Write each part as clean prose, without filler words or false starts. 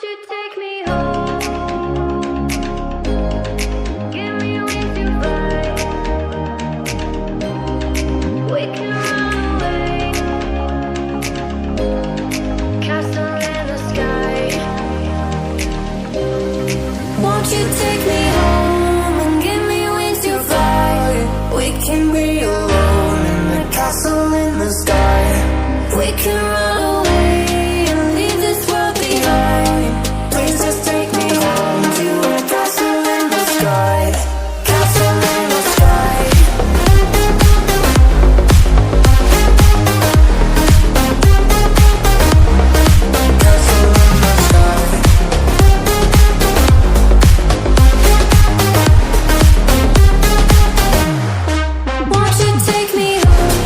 Won't you take me home? Give me wings to fly. We can run away. Castle in the sky. Won't you take me home and give me wings to fly? We can be alone in the castle in the sky. We can run away and leave this world behind. Please just take me home to a castle in the sky. Castle in the sky. Castle in the sky. Won't you take me home?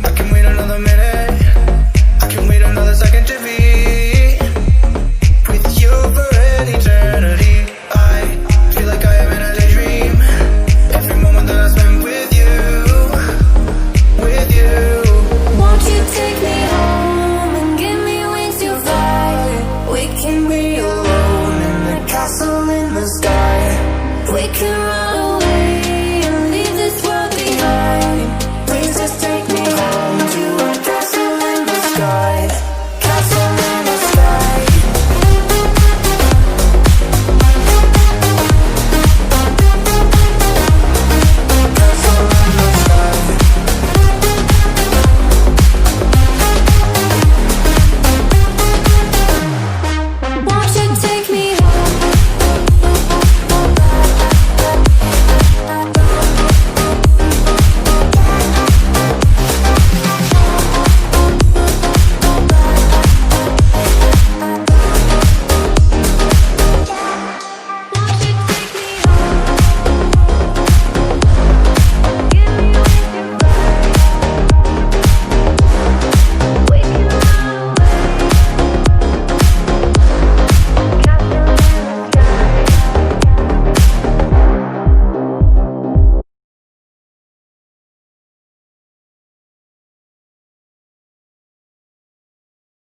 I can wait another minute. I can wait another second to be with you for an eternity. I feel like I am in a daydream. Every moment that I spend with you, with you. Won't you take me home and give me wings to fly? We can be alone in the castle in the sky. We can run away and leave this world behind. Please just take me home to a castle in the sky. Castle in the sky. Castle in the sky. Won't you take me home?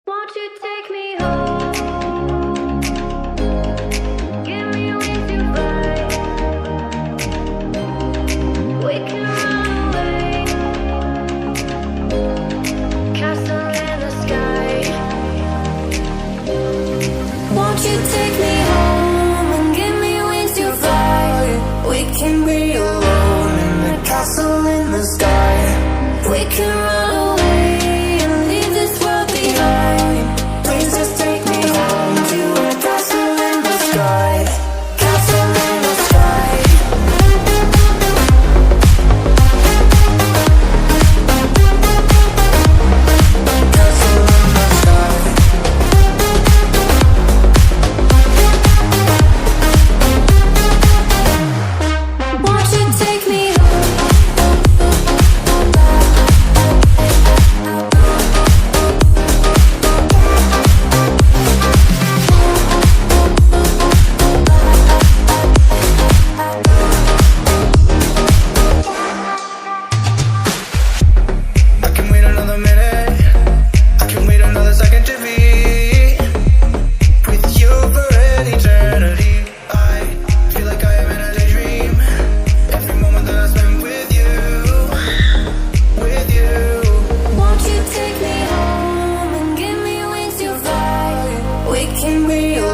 Won't you take me home? Give me wings to fly. We can run away. Castle in the sky. Won't you take me home? Give me wings to fly. We can run away. Castle in the sky. Won't you take me home and give me wings to fly? We can be alone in the castle in the sky. We can run away and leave this world behind. Please just take me home to a castle in the sky. Castle in the sky. Castle in the sky. Won't you take me home? I can wait another minute. I can wait another second to be with you for an eternity. I feel like I am in a daydream. Every moment that I spend with you, with you. Won't you take me home and give me wings to fly? We can be alone